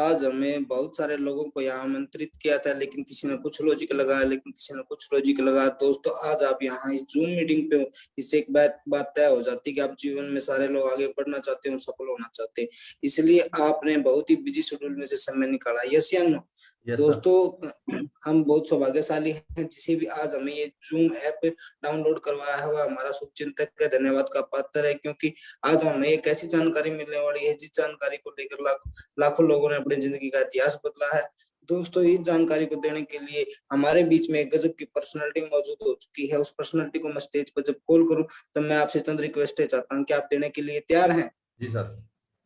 आज हमें बहुत सारे लोगों को यहाँ आमंत्रित किया था, लेकिन किसी ने कुछ लॉजिक लगाया, लेकिन किसी ने कुछ लॉजिक लगाया। दोस्तों आज आप यहाँ इस जूम मीटिंग पे हो, इससे एक बात तय हो जाती है कि आप जीवन में सारे लोग आगे बढ़ना चाहते हैं और सफल होना चाहते हैं। इसलिए आपने बहुत ही बिजी शेड्यूल में से समय निकाला। यस या नो? Yes sir. दोस्तों हम बहुत सौभाग्यशाली हैं, जिसे भी आज हमें ये जूम ऐप डाउनलोड करवाया है वह हमारा शुभचिंतक का धन्यवाद का पात्र है, क्योंकि आज हमें एक ऐसी जानकारी मिलने वाली है जिस जानकारी को लेकर लाखों लोगों ने अपनी जिंदगी का इतिहास बदला है। दोस्तों इस जानकारी को देने के लिए हमारे बीच में एक गजब की पर्सनालिटी मौजूद हो चुकी है। उस पर्सनालिटी को मैं स्टेज पर जब कॉल करूं तो मैं आपसे चंद रिक्वेस्ट चाहता हूं कि आप देने के लिए तैयार हैं? जी सर।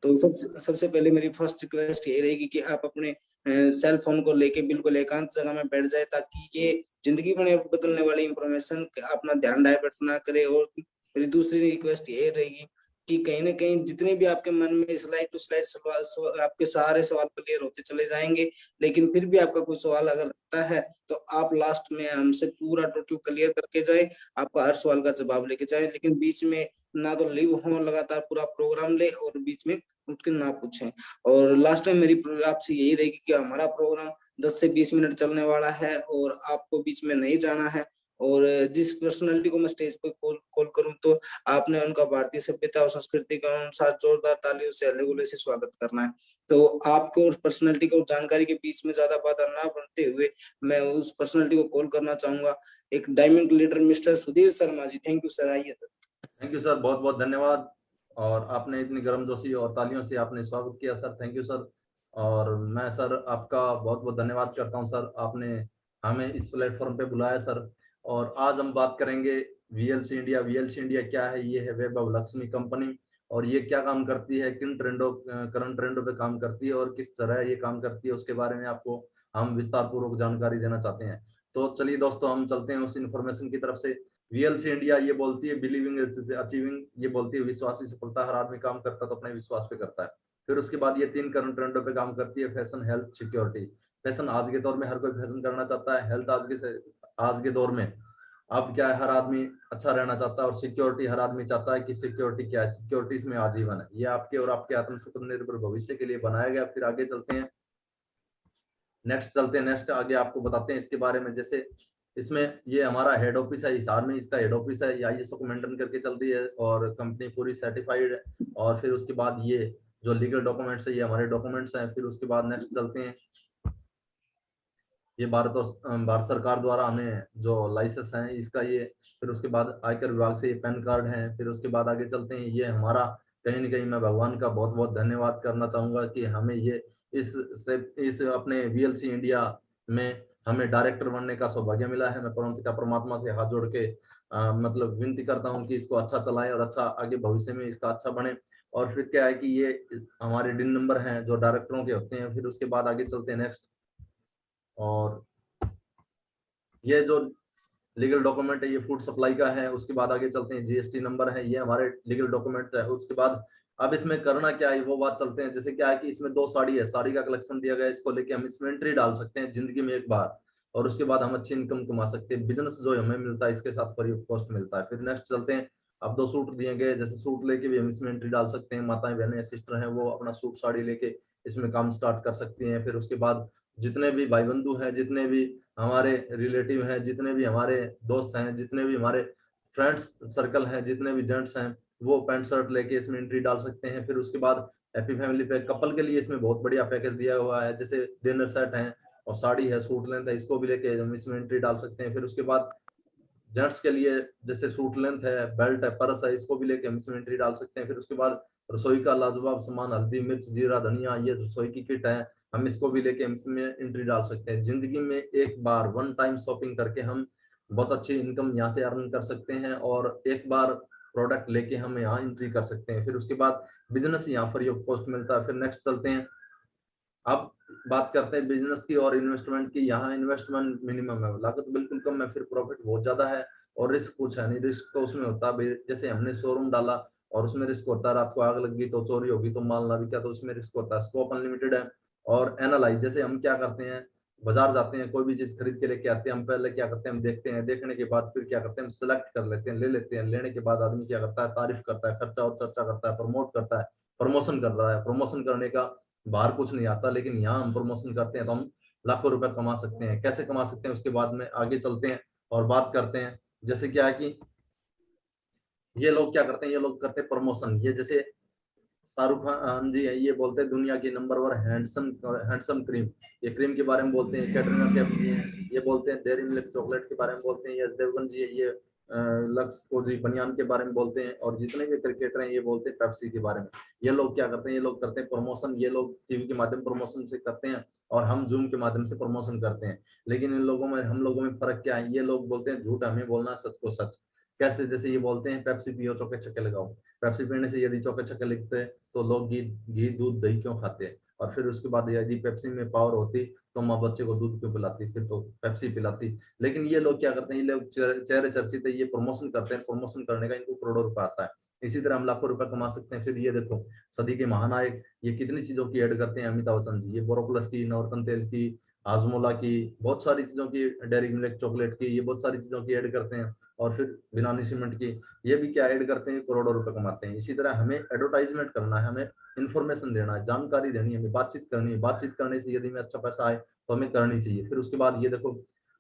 तो सबसे पहले मेरी फर्स्ट रिक्वेस्ट ये रहेगी कि आप अपने सेल फोन को लेके बिल्कुल एकांत जगह में बैठ जाए, ताकि ये जिंदगी में बदलने वाली इंफॉर्मेशन अपना ध्यान डाइवर्ट ना करे। और मेरी दूसरी रिक्वेस्ट ये रहेगी कि कहीं ना कहीं जितने भी आपके मन में स्लाइड टू स्लाइड सवाल आपके सारे सवाल क्लियर होते चले जाएंगे, लेकिन फिर भी आपका कोई सवाल अगर रहता है तो आप लास्ट में हमसे पूरा टोटल क्लियर करके जाए, आपका हर सवाल का जवाब लेके जाए। लेकिन बीच में ना तो लीव हो, लगातार पूरा प्रोग्राम ले और बीच में उठ के ना पूछें। और लास्ट में मेरी आपसे यही रहेगी कि हमारा प्रोग्राम 10 से 20 मिनट चलने वाला है और आपको बीच में नहीं जाना है। और जिस पर्सनालिटी को मैं स्टेज पर कॉल करूं तो आपने उनका भारतीय सभ्यता और संस्कृति के अनुसार जोरदार तालियों से हल्ले गुल्ले से स्वागत करना है। तो आपको उस पर्सनालिटी को जानकारी के बीच में ज्यादा बाधा ना बनते हुए मैं उस पर्सनालिटी को कॉल करना चाहूंगा, एक diamond leader mister Sudhir Sharma ji. Thank you sir. आइए सर। थैंक यू सर, बहुत बहुत धन्यवाद। और आपने इतनी गर्मजोशी और तालियों से आपने स्वागत किया सर, थैंक यू सर। और मैं सर आपका बहुत बहुत धन्यवाद करता हूं सर, आपने हमें इस प्लेटफॉर्म पे बुलाया सर। और आज हम बात करेंगे वीएलसी इंडिया। वीएलसी इंडिया क्या है? ये है वैभव लक्ष्मी कंपनी। और ये क्या काम करती है, किन ट्रेंडों करंट ट्रेंडों पे काम करती है और किस तरह ये काम करती है, उसके बारे में आपको हम विस्तार पूर्वक जानकारी देना चाहते हैं। तो चलिए दोस्तों, हम चलते हैं उस इन्फॉर्मेशन की तरफ से। वीएलसी इंडिया ये बोलती है बिलीविंग इज अचीविंग, ये बोलती है विश्वासी सफलता। हर आदमी काम करता तो अपने विश्वास पे करता है। फिर उसके बाद ये 3 करंट ट्रेंडों पे काम करती है: फैशन, हेल्थ, सिक्योरिटी। फैशन, आज के दौर में हर कोई फैशन करना चाहता है। हेल्थ, आज के दौर में अब क्या है, हर आदमी अच्छा रहना चाहता है। और सिक्योरिटी, हर आदमी चाहता है कि सिक्योरिटी क्या है, सिक्योरिटी इसमें आजीवन है। ये आपके और आपके आत्मनिर्भर भविष्य के लिए बनाया गया। फिर आगे चलते हैं, नेक्स्ट आगे आपको बताते हैं इसके बारे में। जैसे इसमें ये हमारा हेड ऑफिस है हिसार में, इसका हेड ऑफिस है, ये आईएसओ को मेंटेन करके चलती है और कंपनी पूरी सर्टिफाइड है। और फिर उसके बाद ये जो लीगल डॉक्यूमेंट्स है ये हमारे डॉक्यूमेंट्स हैं। फिर उसके बाद नेक्स्ट चलते हैं, ये भारत सरकार द्वारा हमें जो लाइसेंस है इसका ये। फिर उसके बाद आयकर विभाग से ये पैन कार्ड है। फिर उसके बाद आगे चलते हैं, ये हमारा कहीं ना कहीं मैं भगवान का बहुत बहुत धन्यवाद करना चाहूंगा कि हमें ये इस इस अपने वीएलसी इंडिया में हमें डायरेक्टर बनने का सौभाग्य मिला है। मैं परमपिता परमात्मा से हाथ जोड़ के मतलब विनती करता हूँ कि इसको अच्छा चलाएं और अच्छा आगे भविष्य में इसका अच्छा बने। और फिर क्या है कि ये हमारे डिन नंबर हैं जो डायरेक्टरों के होते हैं। फिर उसके बाद आगे चलते हैं नेक्स्ट, और ये जो लीगल डॉक्यूमेंट है ये फूड सप्लाई का है। उसके बाद आगे चलते हैं, जीएसटी नंबर है, ये हमारे लीगल डॉक्यूमेंट है। उसके बाद अब इसमें करना क्या है वो बात चलते हैं। जैसे क्या है कि इसमें 2 साड़ी है, साड़ी का कलेक्शन दिया गया है, इसको लेके हम इसमें एंट्री डाल सकते हैं जिंदगी में एक बार। और उसके बाद हम अच्छी इनकम कमा सकते हैं। बिजनेस जो हमें मिलता है इसके साथ फ्री ऑफ कॉस्ट मिलता है। फिर नेक्स्ट चलते हैं, अब 2 सूट दिए गए, जैसे सूट लेके भी हम इसमें एंट्री डाल सकते हैं। माताएं बहनें सिस्टर हैं वो अपना सूट साड़ी लेके इसमें काम स्टार्ट कर सकती हैं। फिर उसके बाद जितने भी भाई बंधु हैं, जितने भी हमारे रिलेटिव हैं, जितने भी हमारे दोस्त हैं, जितने भी हमारे फ्रेंड्स सर्कल हैं, जितने भी जेंट्स हैं, वो पैंट शर्ट लेके इसमें एंट्री डाल सकते हैं। फिर उसके बाद हैप्पी फैमिली पैक, कपल के लिए इसमें बहुत बढ़िया पैकेज दिया हुआ है। जैसे डिनर सेट है और साड़ी है, सूट लेंथ है, इसको भी लेके हम इसमें एंट्री डाल सकते हैं। फिर उसके बाद जेंट्स के लिए जैसे सूट लेंथ है, बेल्ट है, पर्स है, इसको भी लेके हम इसमें एंट्री डाल सकते हैं। फिर उसके बाद रसोई का लाजवाब सामान, हल्दी मिर्च जीरा धनिया, ये रसोई की किट है, हम इसको भी लेके हम इसमें एंट्री डाल सकते हैं। जिंदगी में एक बार वन टाइम शॉपिंग करके हम बहुत अच्छी इनकम यहाँ से अर्न कर सकते हैं और एक बार प्रोडक्ट लेके हम यहाँ एंट्री कर सकते हैं। फिर उसके बाद बिजनेस यहाँ फ्री ऑफ कॉस्ट मिलता है। फिर नेक्स्ट चलते हैं, अब बात करते हैं बिजनेस की और इन्वेस्टमेंट की। यहाँ इन्वेस्टमेंट मिनिमम है, लागत बिल्कुल कम है, फिर प्रॉफिट बहुत ज्यादा है और रिस्क कुछ है नहीं। रिस्क तो उसमें होता है जैसे हमने शोरूम डाला और उसमें रिस्क होता है, रात को आग लग गई तो चोरी होगी तो माल ना बिका तो उसमें रिस्क होता है। स्कोप अनलिमिटेड है। और एनालाइज, जैसे हम क्या करते हैं, बाजार जाते हैं, कोई भी चीज खरीद के लेके आते हैं, हम पहले क्या करते हैं, हम देखते हैं, देखने के बाद फिर क्या करते हैं, हम सिलेक्ट कर लेते हैं, ले लेते हैं। लेने के बाद आदमी क्या करता है, तारीफ करता है, खर्चा और चर्चा करता है, प्रमोट करता है, प्रमोशन कर रहा है। प्रमोशन करने का बाहर कुछ नहीं आता, लेकिन यहाँ हम प्रमोशन करते हैं तो हम लाखों रुपए कमा सकते हैं। कैसे कमा सकते हैं उसके बाद में आगे चलते हैं और बात करते हैं। जैसे क्या है कि ये लोग क्या करते हैं, ये लोग करते हैं प्रमोशन। ये जैसे शाहरुख खान जी है, ये बोलते हैं दुनिया की नंबर 1 हैंडसम हैंडसम क्रीम, ये क्रीम के बारे में बोलते हैं। कैटरीना कैफ जी हैं, ये बोलते हैं डेयरी मिल्क चॉकलेट के बारे में बोलते हैं। यश देवगन जी है, ये लक्स कोजी बनियान के बारे में बोलते हैं। और जितने भी क्रिकेटर हैं ये बोलते हैं पेप्सी के बारे में। ये लोग क्या करते हैं, ये लोग करते हैं प्रमोशन। ये लोग टीवी के माध्यम प्रमोशन से करते हैं और हम जूम के माध्यम से प्रमोशन करते हैं। लेकिन इन लोगों में हम लोगों में फर्क क्या है, ये लोग बोलते हैं झूठ, हमें बोलना है सच को सच। कैसे, जैसे ये बोलते हैं पेप्सी पियो चौके छक्के लगाओ। पेप्सी पीने से यदि चौके छक्के लगते हैं तो लोग घी घी दूध दही क्यों खाते हैं? और फिर उसके बाद यदि पेप्सी में पावर होती तो माँ बच्चे को दूध क्यों पिलाती, फिर तो पेप्सी पिलाती। लेकिन ये लोग क्या करते हैं, ये लोग चेहरे चर्चित है, ये प्रमोशन करते हैं। प्रमोशन करने का इनको करोड़ों रुपए आता है। इसी तरह हम लाखों रुपए कमा सकते हैं। फिर ये देखो, सदी के महानायक ये कितनी चीजों की ऐड करते हैं। अमिताभ बच्चन जी, ये बोरोप्लस की, नवरत्न तेल की, हाजमोला की, बहुत सारी चीजों की, डेयरी मिल्क चॉकलेट की, ये बहुत सारी चीजों की ऐड करते हैं। और फिर बिनानी सीमेंट की, ये भी क्या ऐड करते हैं, करोड़ों रुपए कमाते हैं। इसी तरह हमें एडवर्टाइजमेंट करना है, हमें इन्फॉर्मेशन देना है, जानकारी देनी है, हमें बातचीत करनी है। बातचीत करने से यदि में अच्छा पैसा आए तो हमें करनी चाहिए। फिर उसके बाद ये देखो,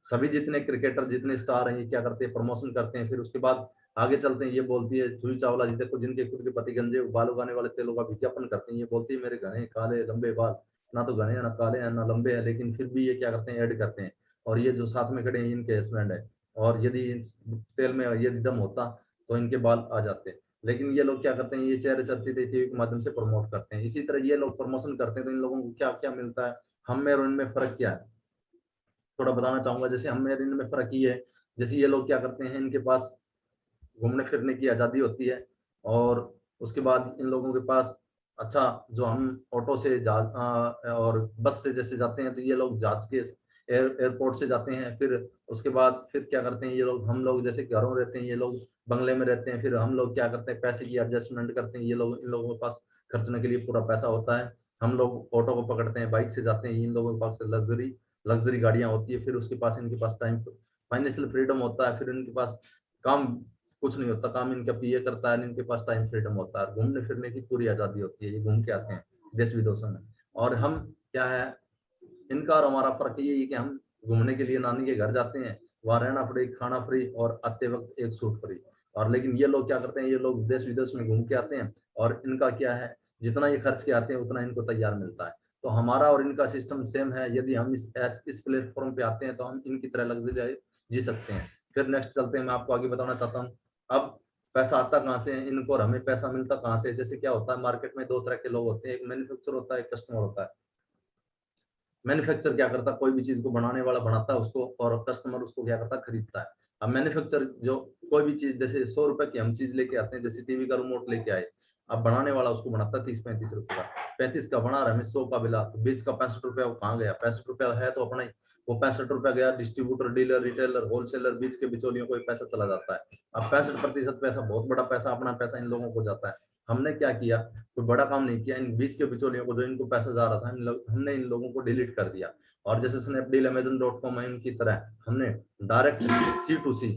सभी जितने क्रिकेटर जितने स्टार हैं ये क्या करते हैं, प्रमोशन करते हैं। फिर उसके बाद आगे चलते हैं, ये बोलती है जूही चावला जी, देखो जिनके खुद के पति गंजे बाल उगाने वाले तेलों का विज्ञापन करते हैं। ये बोलती है मेरे घने काले लंबे बाल, ना तो घने ना काले हैं ना लंबे हैं, लेकिन फिर भी ये क्या करते हैं, ऐड करते हैं। और ये जो साथ में खड़े हैं इनके हस्बैंड है। और यदि तेल में यदि दम होता तो इनके बाल आ जाते। लेकिन ये लोग क्या करते हैं, ये चेहरे चर्चित टीवी के माध्यम से प्रमोट करते हैं। इसी तरह ये लोग प्रमोशन करते हैं तो इन लोगों को क्या क्या मिलता है, हम में और इनमें फर्क क्या है, थोड़ा बताना चाहूंगा। जैसे हम में और इनमें फर्क ये है, जैसे ये लोग क्या करते हैं, इनके पास घूमने फिरने की आज़ादी होती है। और उसके बाद इन लोगों के पास अच्छा, जो हम ऑटो से और बस से जैसे जाते हैं, तो ये लोग जहाज के एयरपोर्ट से जाते हैं। फिर उसके बाद फिर क्या करते हैं ये लोग, हम लोग जैसे घरों में रहते हैं, ये लोग बंगले में रहते हैं। फिर हम लोग क्या करते हैं, पैसे की एडजस्टमेंट करते हैं। ये लोग, इन लोगों के पास खर्चने के लिए पूरा पैसा होता है। हम लोग ऑटो को पकड़ते हैं, बाइक से जाते हैं। इन लोगों के पास लग्जरी लग्जरी गाड़ियां होती है। फिर उसके पास इनके पास टाइम फाइनेंशियल फ्रीडम होता है। फिर इनके पास काम कुछ नहीं होता, काम इनका पीए करता है, इनके पास टाइम फ्रीडम होता है, घूमने फिरने की पूरी आजादी होती है। ये घूम के आते हैं देश विदेशों में। और हम क्या है, इनका और हमारा फर्क ये है कि हम घूमने के लिए नानी के घर जाते हैं, वहां रहना फ्री, खाना फ्री, और आते वक्त एक सूट फ्री। और लेकिन ये लोग क्या करते हैं, ये लोग देश विदेश में घूम के आते हैं और इनका क्या है, जितना ये खर्च के आते हैं उतना इनको तैयार मिलता है। तो हमारा और इनका सिस्टम सेम है। यदि हम इस प्लेटफॉर्म पे आते हैं तो हम इनकी तरह लग्जरी जी सकते हैं। फिर नेक्स्ट चलते हैं, मैं आपको आगे बताना चाहता हूँ। अब पैसा आता कहाँ से है इनको, और हमें पैसा मिलता कहाँ से? जैसे क्या होता है, मार्केट में दो तरह के लोग होते हैं, एक मैन्युफैक्चर होता है, एक कस्टमर होता है। मैन्युफैक्चर क्या करता है, कोई भी चीज को बनाने वाला बनाता है उसको, और कस्टमर उसको क्या करता है, खरीदता है। अब मैन्युफैक्चर जो कोई भी चीज, जैसे 100 रुपए की हम चीज लेके आते हैं, जैसे टीवी का रिमोट लेके आए, अब बनाने वाला उसको बनाता है 30-35 रुपए का। 35 का बना रहा है, 100 का बिला, तो 20 का 65 रुपया वो कहाँ गया? 65 रुपया है तो अपना ही, वो 65 रुपया गया डिस्ट्रीब्यूटर, डीलर, रिटेलर, होलसेलर, बीच के बिचौलियों को पैसा चला जाता है। अब 65% पैसा बहुत बड़ा पैसा, अपना पैसा इन लोगों को जाता है। हमने क्या किया, कोई बड़ा काम नहीं किया, इन बीच के बिचौलियों को, जो इनको पैसा जा रहा था, हमने इन लोगों को डिलीट कर दिया। और जैसे स्नैपडील, अमेजन.com है, इनकी तरह हमने direct C2C,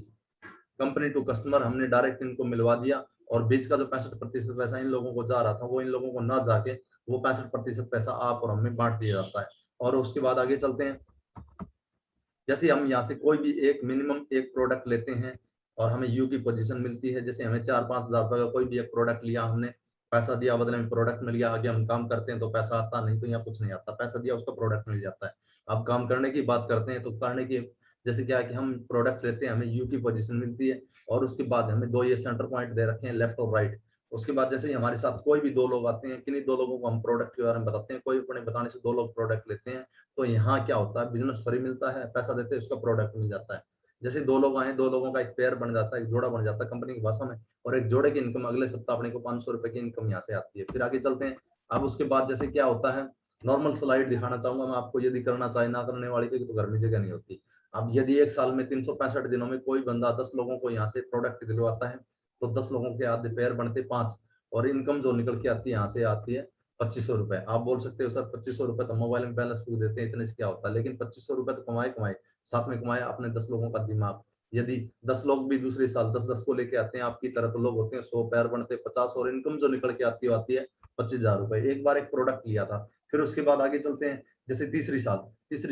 company to customer, हमने डायरेक्ट इनको मिलवा दिया। और बीच का जो 65% पैसा इन लोगों को जा रहा था, वो इन लोगों को ना जाके वो 65% पैसा आप और हमें बांट दिया जाता है। और उसके बाद आगे चलते हैं। जैसे हम यहाँ से कोई भी एक मिनिमम एक प्रोडक्ट लेते हैं और हमें यू की पोजीशन मिलती है। जैसे हमें 4-5 हज़ार रुपए का कोई भी एक प्रोडक्ट लिया, हमने पैसा दिया, बदले में प्रोडक्ट मिल गया, आगे हम काम करते हैं तो पैसा आता, नहीं तो यहाँ कुछ नहीं आता। पैसा दिया, उसका प्रोडक्ट मिल जाता है। अब काम करने की बात करते हैं तो करने की जैसे क्या है कि हम प्रोडक्ट लेते हैं, हमें यू की पोजीशन मिलती है, और उसके बाद हमें दो ये सेंटर पॉइंट दे रखे हैं, लेफ्ट और राइट। उसके बाद जैसे ही हमारे साथ कोई भी दो लोग आते हैं, किन्हीं दो लोगों को हम प्रोडक्ट के बारे में बताते हैं, कोई अपने बताने से दो लोग प्रोडक्ट लेते हैं, तो यहाँ क्या होता है, बिजनेस फ्री मिलता है, पैसा देते हैं, उसका प्रोडक्ट मिल जाता है। जैसे दो लोग आए, दो लोगों का एक पेयर बन जाता है, एक जोड़ा बन जाता है कंपनी की भाषा में, और एक जोड़े की इनकम अगले सप्ताह अपने को 500 रुपए की इनकम यहाँ से आती है। फिर आगे चलते हैं। अब उसके बाद जैसे क्या होता है, नॉर्मल स्लाइड दिखाना चाहूंगा मैं आपको, यदि करना चाहे, ना करने वाली की तो घर में जगह नहीं होती। अब यदि एक साल में 365 दिनों में कोई बंदा 10 लोगों को यहाँ से प्रोडक्ट दिलवाता है, तो 10 लोगों के आधे पेयर बनते 5, और इनकम जो निकल के आती है यहाँ से आती है 2500 रुपए। आप बोल सकते हो सर 2500 रुपए तो मोबाइल में बैलेंस फूक देते हैं, इतने से क्या होता है? लेकिन 2500 रुपए तो कमाए कमाए, साथ में कमाया अपने 10 लोगों का दिमाग। यदि 10 लोग भी दूसरे साल 10-10 को लेके आते हैं, आपकी तरह तो लोग होते हैं 100, पैर बनते 50, और इनकम जो निकल के आती है 25,000 रुपए। एक बार एक प्रोडक्ट लिया था, फिर उसके बाद आगे चलते हैं, जैसे तीसरी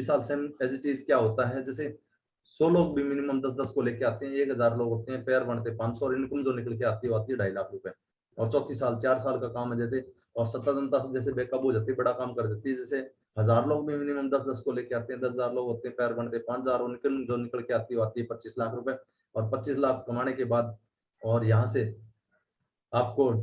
साल सेम एज इट इज क्या होता है, जैसे 100 लोग भी मिनिमम 10-10 को लेके आते हैं, 1000 लोग होते हैं, पेयर बनते हैं 500, और इनकम जो निकल के आती है वो आती है 2.5 लाख रुपए। और चौथी साल 4 साल का काम है जैसे, और सत्ता जनता से जैसे बेकाबू हो जाती है, बड़ा काम कर देती है, जैसे 1000 लोग भी मिनिमम 10-10 को लेके आते हैं, 10,000 लोग होते हैं, पेयर बनते हैं 5000, और इनकम जो निकल के आती है वो आती है 25 लाख रुपए। और 25 लाख कमाने के बाद और यहाँ से आपको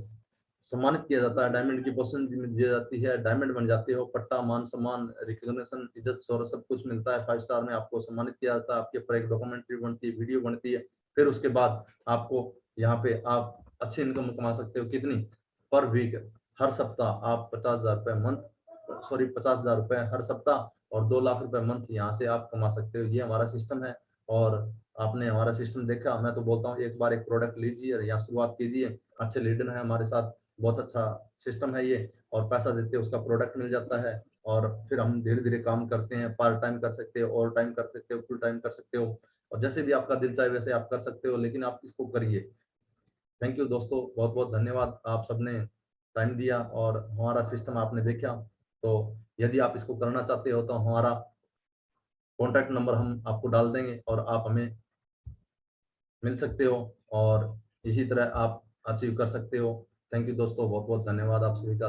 सम्मानित किया जाता है, डायमंड की पोजीशन दी जाती है, डायमंड बन जाते हो, पट्टा, मान सम्मान, रिकॉग्निशन, इज्जत शोहरत सब कुछ मिलता है। 5 स्टार में आपको सम्मानित किया जाता है, आपके ऊपर एक डॉक्यूमेंट्री बनती है, वीडियो बनती है। फिर उसके बाद आपको यहाँ पे आप अच्छी इनकम कमा सकते हो, कितनी, पर वीक, हर सप्ताह आप 50,000 रुपए मंथ, सॉरी 50,000 रुपए हर सप्ताह, और 2 लाख रुपए मंथ यहाँ से आप कमा सकते हो। ये हमारा सिस्टम है, और आपने हमारा सिस्टम देखा, मैं तो बोलता हूँ एक बार एक प्रोडक्ट लीजिए और यहाँ शुरुआत कीजिए। अच्छे लीडर है हमारे साथ, बहुत अच्छा सिस्टम है ये, और पैसा देते हैं उसका प्रोडक्ट मिल जाता है, और फिर हम धीरे धीरे काम करते हैं, पार्ट टाइम कर सकते हो, ओवर टाइम कर सकते हो, फुल टाइम कर सकते हो, और जैसे भी आपका दिल चाहे वैसे आप कर सकते हो, लेकिन आप इसको करिए। थैंक यू दोस्तों, बहुत बहुत धन्यवाद, आप सबने टाइम दिया और हमारा सिस्टम आपने देखा। तो यदि आप इसको करना चाहते हो तो हमारा कॉन्टैक्ट नंबर हम आपको डाल देंगे और आप हमें मिल सकते हो, और इसी तरह आप अचीव कर सकते हो। थैंक यू दोस्तों, बहुत बहुत धन्यवाद आप सभी का।